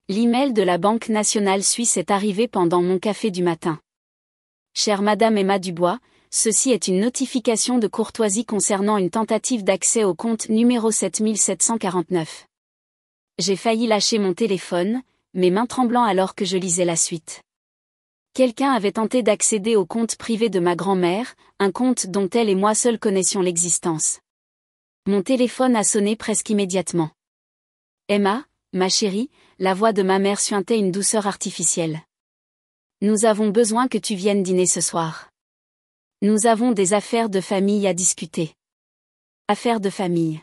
L'email de la Banque nationale suisse est arrivé pendant mon café du matin. Chère Madame Emma Dubois, ceci est une notification de courtoisie concernant une tentative d'accès au compte numéro 7749. J'ai failli lâcher mon téléphone, mes mains tremblant alors que je lisais la suite. Quelqu'un avait tenté d'accéder au compte privé de ma grand-mère, un compte dont elle et moi seuls connaissions l'existence. Mon téléphone a sonné presque immédiatement. Emma, ma chérie, la voix de ma mère suintait une douceur artificielle. Nous avons besoin que tu viennes dîner ce soir. Nous avons des affaires de famille à discuter. Affaires de famille.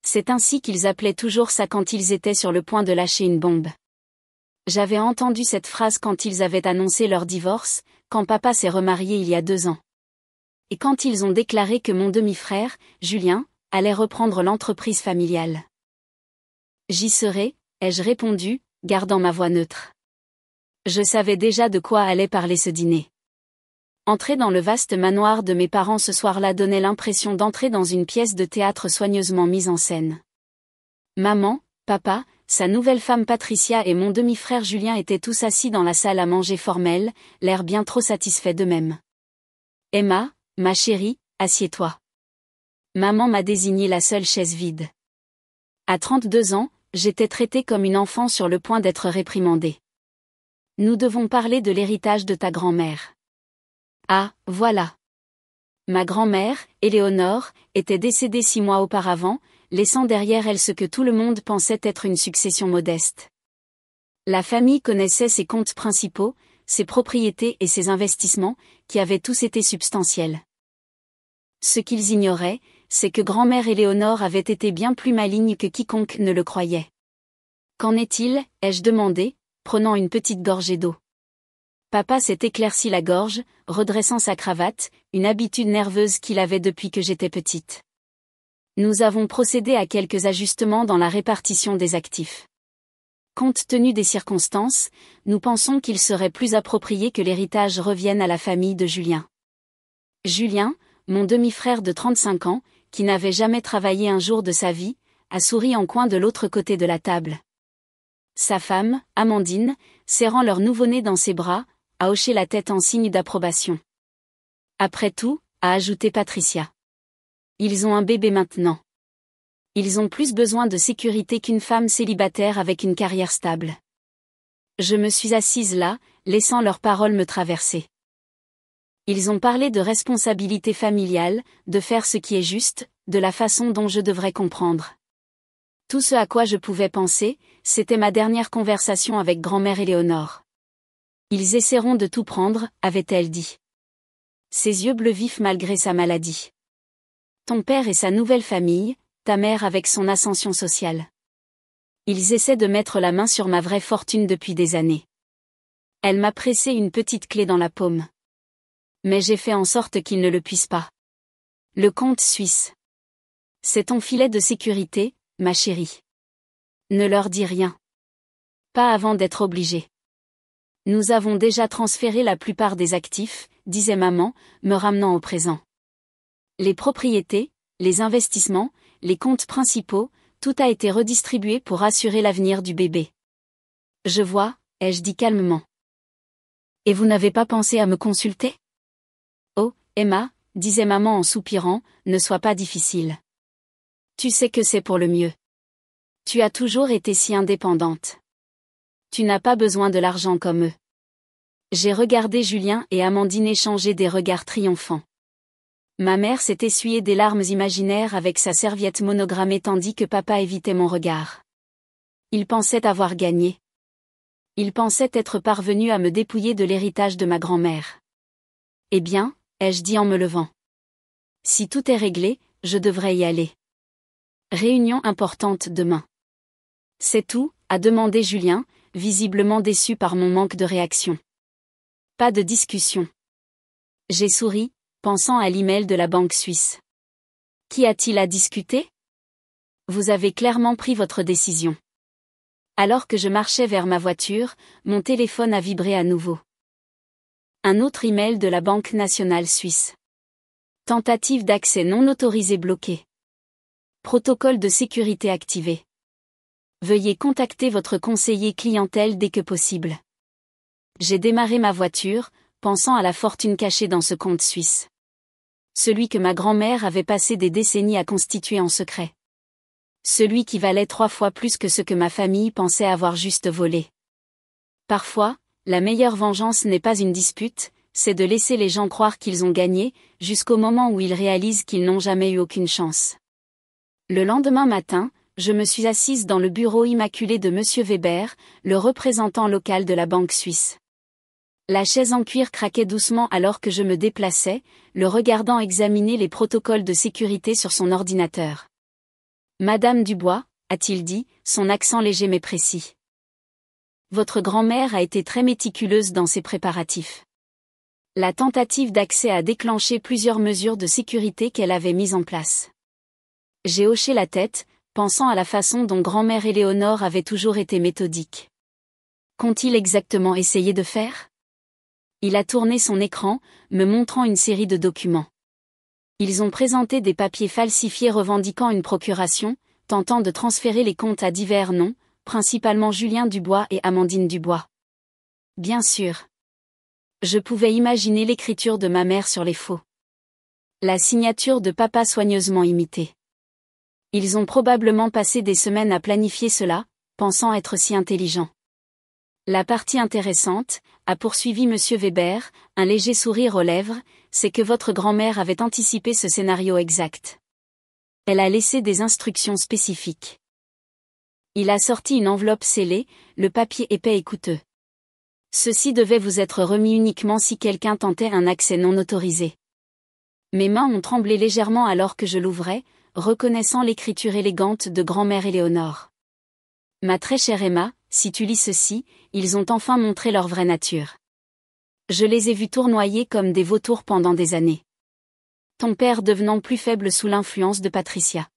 C'est ainsi qu'ils appelaient toujours ça quand ils étaient sur le point de lâcher une bombe. J'avais entendu cette phrase quand ils avaient annoncé leur divorce, quand papa s'est remarié il y a 2 ans. Et quand ils ont déclaré que mon demi-frère, Julien, allait reprendre l'entreprise familiale. J'y serai, ai-je répondu, gardant ma voix neutre. Je savais déjà de quoi allait parler ce dîner. Entrer dans le vaste manoir de mes parents ce soir-là donnait l'impression d'entrer dans une pièce de théâtre soigneusement mise en scène. Maman, papa, sa nouvelle femme Patricia et mon demi-frère Julien étaient tous assis dans la salle à manger formelle, l'air bien trop satisfait d'eux-mêmes. Emma, ma chérie, assieds-toi. Maman m'a désigné la seule chaise vide. À 32 ans, j'étais traitée comme une enfant sur le point d'être réprimandée. Nous devons parler de l'héritage de ta grand-mère. Ah, voilà. Ma grand-mère, Éléonore, était décédée 6 mois auparavant, laissant derrière elle ce que tout le monde pensait être une succession modeste. La famille connaissait ses comptes principaux, ses propriétés et ses investissements, qui avaient tous été substantiels. Ce qu'ils ignoraient, c'est que grand-mère Éléonore avait été bien plus maligne que quiconque ne le croyait. Qu'en est-il, ai-je demandé, prenant une petite gorgée d'eau. Papa s'est éclairci la gorge, redressant sa cravate, une habitude nerveuse qu'il avait depuis que j'étais petite. Nous avons procédé à quelques ajustements dans la répartition des actifs. Compte tenu des circonstances, nous pensons qu'il serait plus approprié que l'héritage revienne à la famille de Julien. Julien, mon demi-frère de 35 ans, qui n'avait jamais travaillé un jour de sa vie, a souri en coin de l'autre côté de la table. Sa femme, Amandine, serrant leur nouveau-né dans ses bras, a hoché la tête en signe d'approbation. Après tout, a ajouté Patricia. Ils ont un bébé maintenant. Ils ont plus besoin de sécurité qu'une femme célibataire avec une carrière stable. Je me suis assise là, laissant leurs paroles me traverser. Ils ont parlé de responsabilité familiale, de faire ce qui est juste, de la façon dont je devrais comprendre. Tout ce à quoi je pouvais penser, c'était ma dernière conversation avec grand-mère Éléonore. Ils essaieront de tout prendre, avait-elle dit. Ses yeux bleus vifs malgré sa maladie. Ton père et sa nouvelle famille, ta mère avec son ascension sociale. Ils essaient de mettre la main sur ma vraie fortune depuis des années. Elle m'a pressé une petite clé dans la paume. Mais j'ai fait en sorte qu'ils ne le puissent pas. Le compte suisse. C'est ton filet de sécurité, ma chérie. Ne leur dis rien. Pas avant d'être obligé. Nous avons déjà transféré la plupart des actifs, disait maman, me ramenant au présent. Les propriétés, les investissements, les comptes principaux, tout a été redistribué pour assurer l'avenir du bébé. Je vois, ai-je dit calmement. Et vous n'avez pas pensé à me consulter ? Oh, Emma, disait maman en soupirant, ne sois pas difficile. Tu sais que c'est pour le mieux. Tu as toujours été si indépendante. Tu n'as pas besoin de l'argent comme eux. J'ai regardé Julien et Amandine échanger des regards triomphants. Ma mère s'est essuyée des larmes imaginaires avec sa serviette monogrammée tandis que papa évitait mon regard. Il pensait avoir gagné. Il pensait être parvenu à me dépouiller de l'héritage de ma grand-mère. Eh bien, ai-je dit en me levant. Si tout est réglé, je devrais y aller. Réunion importante demain. C'est tout, a demandé Julien, visiblement déçu par mon manque de réaction. Pas de discussion. J'ai souri, pensant à l'email de la banque suisse. Qu'y a-t-il à discuter ? Vous avez clairement pris votre décision. Alors que je marchais vers ma voiture, mon téléphone a vibré à nouveau. Un autre email de la Banque nationale suisse. Tentative d'accès non autorisé bloquée. Protocole de sécurité activé. Veuillez contacter votre conseiller clientèle dès que possible. J'ai démarré ma voiture, pensant à la fortune cachée dans ce compte suisse. Celui que ma grand-mère avait passé des décennies à constituer en secret. Celui qui valait 3 fois plus que ce que ma famille pensait avoir juste volé. Parfois, la meilleure vengeance n'est pas une dispute, c'est de laisser les gens croire qu'ils ont gagné, jusqu'au moment où ils réalisent qu'ils n'ont jamais eu aucune chance. Le lendemain matin, je me suis assise dans le bureau immaculé de Monsieur Weber, le représentant local de la banque suisse. La chaise en cuir craquait doucement alors que je me déplaçais, le regardant examiner les protocoles de sécurité sur son ordinateur. « Madame Dubois », a-t-il dit, son accent léger mais précis. « Votre grand-mère a été très méticuleuse dans ses préparatifs. La tentative d'accès a déclenché plusieurs mesures de sécurité qu'elle avait mises en place. » J'ai hoché la tête, pensant à la façon dont grand-mère Éléonore avait toujours été méthodique. Qu'ont-ils exactement essayé de faire ? Il a tourné son écran, me montrant une série de documents. Ils ont présenté des papiers falsifiés revendiquant une procuration, tentant de transférer les comptes à divers noms, principalement Julien Dubois et Amandine Dubois. Bien sûr. Je pouvais imaginer l'écriture de ma mère sur les faux. La signature de papa soigneusement imitée. Ils ont probablement passé des semaines à planifier cela, pensant être si intelligents. La partie intéressante, a poursuivi Monsieur Weber, un léger sourire aux lèvres, c'est que votre grand-mère avait anticipé ce scénario exact. Elle a laissé des instructions spécifiques. Il a sorti une enveloppe scellée, le papier épais et coûteux. Ceci devait vous être remis uniquement si quelqu'un tentait un accès non autorisé. Mes mains ont tremblé légèrement alors que je l'ouvrais, reconnaissant l'écriture élégante de grand-mère Éléonore. Ma très chère Emma, si tu lis ceci, ils ont enfin montré leur vraie nature. Je les ai vus tournoyer comme des vautours pendant des années. Ton père devenant plus faible sous l'influence de Patricia.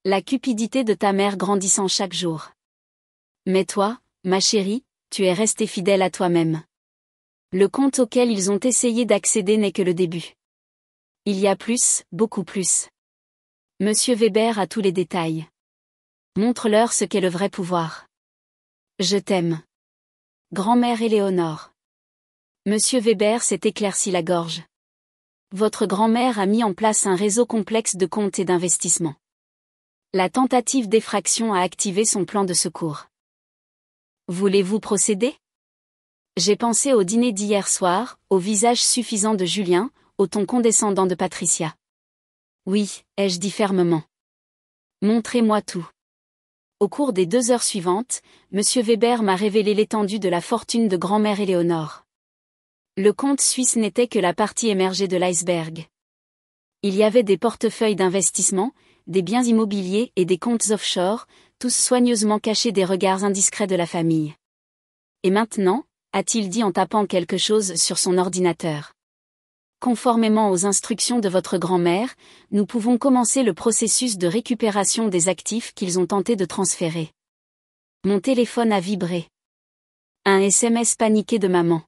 La cupidité de ta mère grandissant chaque jour. Mais toi, ma chérie, tu es restée fidèle à toi-même. Le compte auquel ils ont essayé d'accéder n'est que le début. Il y a plus, beaucoup plus. Monsieur Weber a tous les détails. Montre-leur ce qu'est le vrai pouvoir. Je t'aime. Grand-mère Éléonore. Monsieur Weber s'est éclairci la gorge. Votre grand-mère a mis en place un réseau complexe de comptes et d'investissements. La tentative d'effraction a activé son plan de secours. Voulez-vous procéder ? J'ai pensé au dîner d'hier soir, au visage suffisant de Julien, au ton condescendant de Patricia. Oui, ai-je dit fermement. Montrez-moi tout. Au cours des 2 heures suivantes, Monsieur Weber m'a révélé l'étendue de la fortune de grand-mère Éléonore. Le compte suisse n'était que la partie émergée de l'iceberg. Il y avait des portefeuilles d'investissement, des biens immobiliers et des comptes offshore, tous soigneusement cachés des regards indiscrets de la famille. Et maintenant, a-t-il dit en tapant quelque chose sur son ordinateur. Conformément aux instructions de votre grand-mère, nous pouvons commencer le processus de récupération des actifs qu'ils ont tenté de transférer. Mon téléphone a vibré. Un SMS paniqué de maman.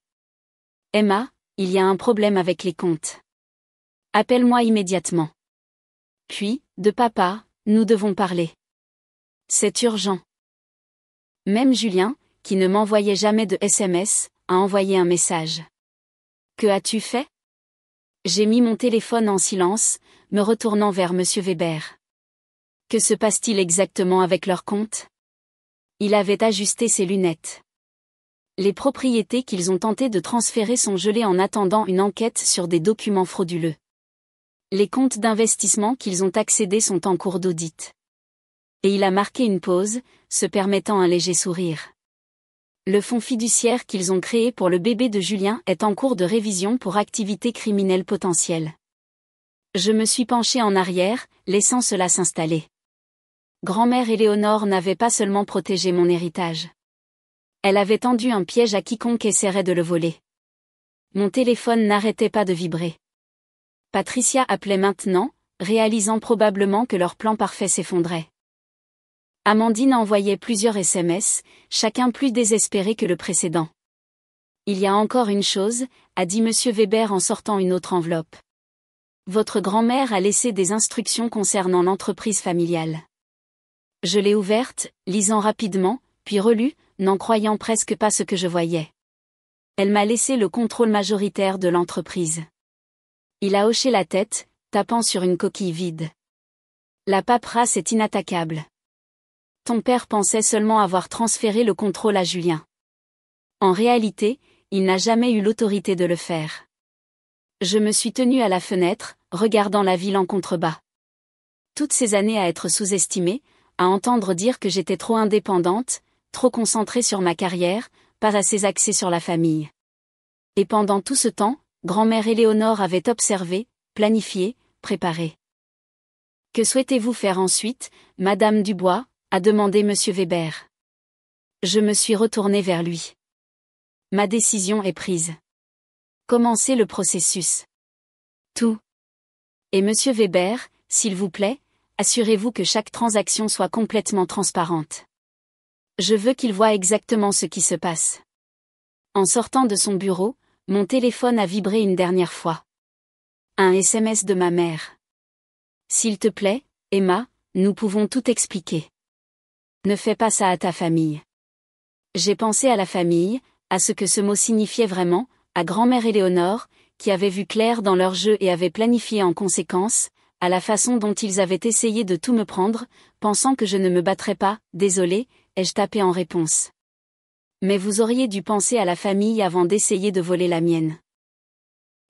Emma, il y a un problème avec les comptes. Appelle-moi immédiatement. Puis, de papa, nous devons parler. C'est urgent. Même Julien, qui ne m'envoyait jamais de SMS, a envoyé un message. Que as-tu fait ? J'ai mis mon téléphone en silence, me retournant vers Monsieur Weber. Que se passe-t-il exactement avec leur compte ? Il avait ajusté ses lunettes. Les propriétés qu'ils ont tenté de transférer sont gelées en attendant une enquête sur des documents frauduleux. Les comptes d'investissement qu'ils ont accédés sont en cours d'audit. Et il a marqué une pause, se permettant un léger sourire. Le fonds fiduciaire qu'ils ont créé pour le bébé de Julien est en cours de révision pour activité criminelle potentielle. Je me suis penchée en arrière, laissant cela s'installer. Grand-mère Éléonore n'avait pas seulement protégé mon héritage. Elle avait tendu un piège à quiconque essaierait de le voler. Mon téléphone n'arrêtait pas de vibrer. Patricia appelait maintenant, réalisant probablement que leur plan parfait s'effondrait. Amandine envoyait plusieurs SMS, chacun plus désespéré que le précédent. Il y a encore une chose, a dit Monsieur Weber en sortant une autre enveloppe. Votre grand-mère a laissé des instructions concernant l'entreprise familiale. Je l'ai ouverte, lisant rapidement, puis relue, n'en croyant presque pas ce que je voyais. Elle m'a laissé le contrôle majoritaire de l'entreprise. Il a hoché la tête, tapant sur une coquille vide. La paperasse est inattaquable. Ton père pensait seulement avoir transféré le contrôle à Julien. En réalité, il n'a jamais eu l'autorité de le faire. Je me suis tenue à la fenêtre, regardant la ville en contrebas. Toutes ces années à être sous-estimée, à entendre dire que j'étais trop indépendante, trop concentrée sur ma carrière, pas assez axée sur la famille. Et pendant tout ce temps, grand-mère Éléonore avait observé, planifié, préparé. Que souhaitez-vous faire ensuite, Madame Dubois, a demandé Monsieur Weber. Je me suis retournée vers lui. Ma décision est prise. Commencez le processus. Tout. Et Monsieur Weber, s'il vous plaît, assurez-vous que chaque transaction soit complètement transparente. Je veux qu'il voie exactement ce qui se passe. En sortant de son bureau, mon téléphone a vibré une dernière fois. Un SMS de ma mère. S'il te plaît, Emma, nous pouvons tout expliquer. Ne fais pas ça à ta famille. J'ai pensé à la famille, à ce que ce mot signifiait vraiment, à grand-mère Éléonore, qui avait vu clair dans leur jeu et avait planifié en conséquence, à la façon dont ils avaient essayé de tout me prendre, pensant que je ne me battrais pas, désolé, ai-je tapé en réponse. Mais vous auriez dû penser à la famille avant d'essayer de voler la mienne.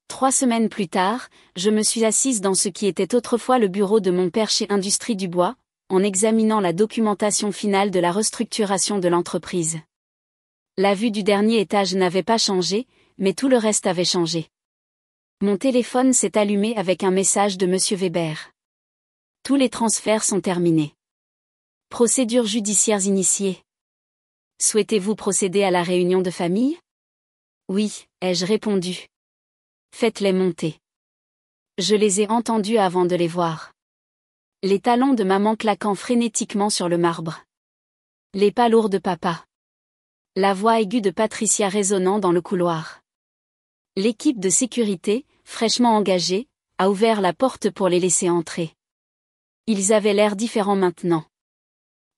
3 semaines plus tard, je me suis assise dans ce qui était autrefois le bureau de mon père chez Industrie Dubois, en examinant la documentation finale de la restructuration de l'entreprise. La vue du dernier étage n'avait pas changé, mais tout le reste avait changé. Mon téléphone s'est allumé avec un message de Monsieur Weber. Tous les transferts sont terminés. Procédures judiciaires initiées. Souhaitez-vous procéder à la réunion de famille? Oui, ai-je répondu. Faites-les monter. Je les ai entendus avant de les voir. Les talons de maman claquant frénétiquement sur le marbre. Les pas lourds de papa. La voix aiguë de Patricia résonnant dans le couloir. L'équipe de sécurité, fraîchement engagée, a ouvert la porte pour les laisser entrer. Ils avaient l'air différents maintenant.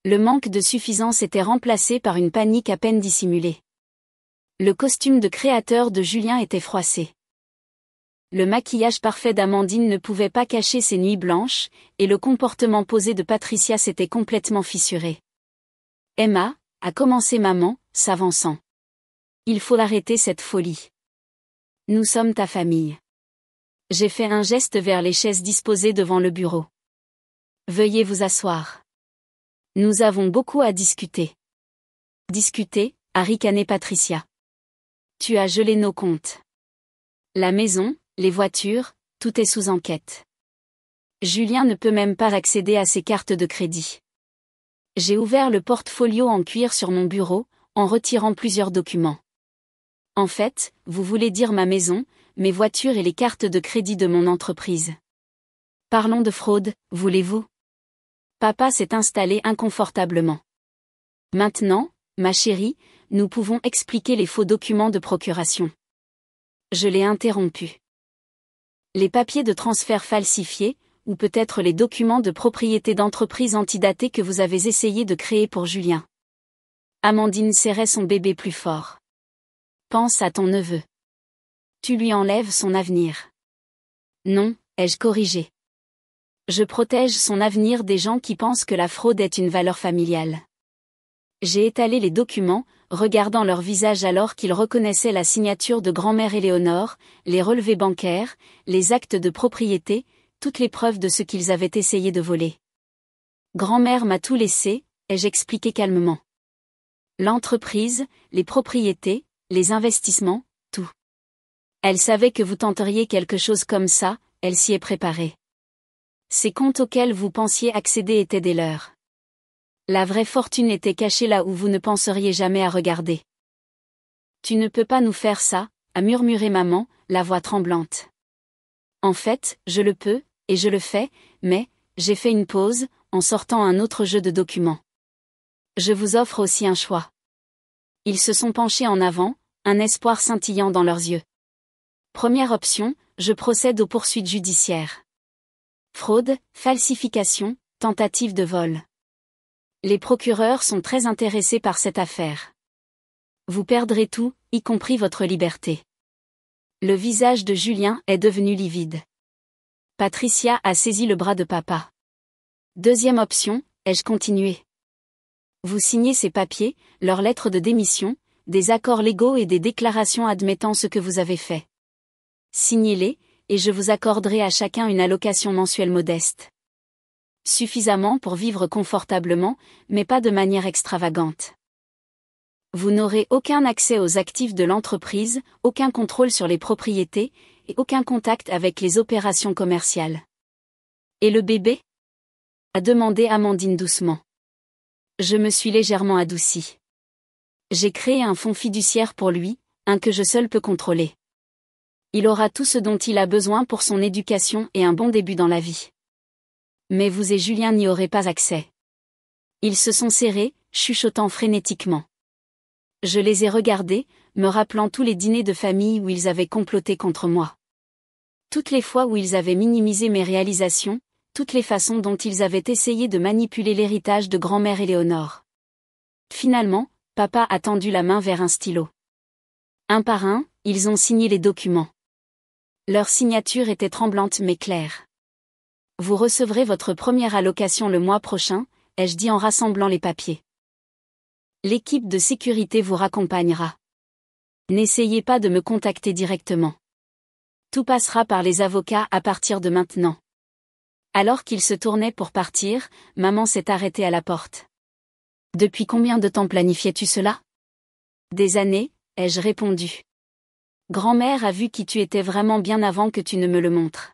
Le manque de suffisance était remplacé par une panique à peine dissimulée. Le costume de créateur de Julien était froissé. Le maquillage parfait d'Amandine ne pouvait pas cacher ses nuits blanches, et le comportement posé de Patricia s'était complètement fissuré. Emma, a commencé maman, s'avançant. Il faut arrêter cette folie. Nous sommes ta famille. J'ai fait un geste vers les chaises disposées devant le bureau. Veuillez vous asseoir. Nous avons beaucoup à discuter. Discuter, a ricané Patricia. Tu as gelé nos comptes. La maison, les voitures, tout est sous enquête. Julien ne peut même pas accéder à ses cartes de crédit. J'ai ouvert le portfolio en cuir sur mon bureau, en retirant plusieurs documents. En fait, vous voulez dire ma maison, mes voitures et les cartes de crédit de mon entreprise. Parlons de fraude, voulez-vous? Papa s'est installé inconfortablement. Maintenant, ma chérie, nous pouvons expliquer les faux documents de procuration. Je l'ai interrompu. Les papiers de transfert falsifiés, ou peut-être les documents de propriété d'entreprise antidatés que vous avez essayé de créer pour Julien. Amandine serrait son bébé plus fort. Pense à ton neveu. Tu lui enlèves son avenir. Non, ai-je corrigé. Je protège son avenir des gens qui pensent que la fraude est une valeur familiale. J'ai étalé les documents, regardant leur visage alors qu'ils reconnaissaient la signature de grand-mère Éléonore, les relevés bancaires, les actes de propriété, toutes les preuves de ce qu'ils avaient essayé de voler. Grand-mère m'a tout laissé, ai-je expliqué calmement. L'entreprise, les propriétés, les investissements, tout. Elle savait que vous tenteriez quelque chose comme ça, elle s'y est préparée. Ces comptes auxquels vous pensiez accéder étaient des leurs. La vraie fortune était cachée là où vous ne penseriez jamais à regarder. Tu ne peux pas nous faire ça, a murmuré maman, la voix tremblante. En fait, je le peux, et je le fais, mais, j'ai fait une pause, en sortant un autre jeu de documents. Je vous offre aussi un choix. Ils se sont penchés en avant, un espoir scintillant dans leurs yeux. Première option, je procède aux poursuites judiciaires. Fraude, falsification, tentative de vol. Les procureurs sont très intéressés par cette affaire. Vous perdrez tout, y compris votre liberté. Le visage de Julien est devenu livide. Patricia a saisi le bras de papa. Deuxième option, ai-je continué. Vous signez ces papiers, leurs lettres de démission, des accords légaux et des déclarations admettant ce que vous avez fait. Signez-les, et je vous accorderai à chacun une allocation mensuelle modeste. Suffisamment pour vivre confortablement, mais pas de manière extravagante. Vous n'aurez aucun accès aux actifs de l'entreprise, aucun contrôle sur les propriétés, et aucun contact avec les opérations commerciales. Et le bébé ? A demandé Amandine doucement. Je me suis légèrement adoucie. J'ai créé un fonds fiduciaire pour lui, un que je seul peux contrôler. Il aura tout ce dont il a besoin pour son éducation et un bon début dans la vie. Mais vous et Julien n'y aurez pas accès. Ils se sont serrés, chuchotant frénétiquement. Je les ai regardés, me rappelant tous les dîners de famille où ils avaient comploté contre moi. Toutes les fois où ils avaient minimisé mes réalisations, toutes les façons dont ils avaient essayé de manipuler l'héritage de grand-mère Éléonore. Finalement, papa a tendu la main vers un stylo. Un par un, ils ont signé les documents. Leur signature était tremblante mais claire. Vous recevrez votre première allocation le mois prochain, ai-je dit en rassemblant les papiers. L'équipe de sécurité vous raccompagnera. N'essayez pas de me contacter directement. Tout passera par les avocats à partir de maintenant. Alors qu'il se tournait pour partir, maman s'est arrêtée à la porte. Depuis combien de temps planifiais-tu cela ? Des années, ai-je répondu. Grand-mère a vu qui tu étais vraiment bien avant que tu ne me le montres.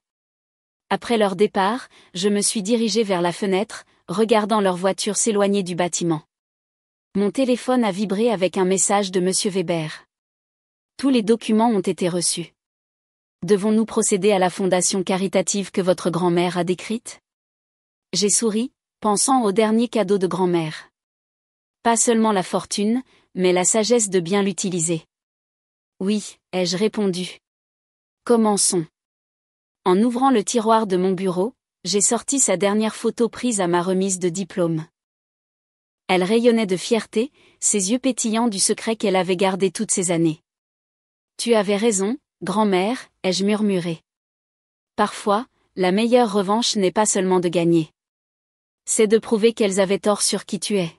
Après leur départ, je me suis dirigée vers la fenêtre, regardant leur voiture s'éloigner du bâtiment. Mon téléphone a vibré avec un message de Monsieur Weber. Tous les documents ont été reçus. Devons-nous procéder à la fondation caritative que votre grand-mère a décrite ? J'ai souri, pensant au dernier cadeau de grand-mère. Pas seulement la fortune, mais la sagesse de bien l'utiliser. Oui, ai-je répondu. Commençons. En ouvrant le tiroir de mon bureau, j'ai sorti sa dernière photo prise à ma remise de diplôme. Elle rayonnait de fierté, ses yeux pétillants du secret qu'elle avait gardé toutes ces années. Tu avais raison, grand-mère, ai-je murmuré. Parfois, la meilleure revanche n'est pas seulement de gagner. C'est de prouver qu'elles avaient tort sur qui tu es.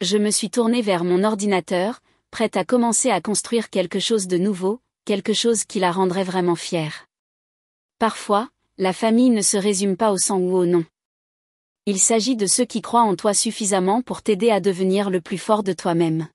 Je me suis tournée vers mon ordinateur, prête à commencer à construire quelque chose de nouveau, quelque chose qui la rendrait vraiment fière. Parfois, la famille ne se résume pas au sang ou au nom. Il s'agit de ceux qui croient en toi suffisamment pour t'aider à devenir le plus fort de toi-même.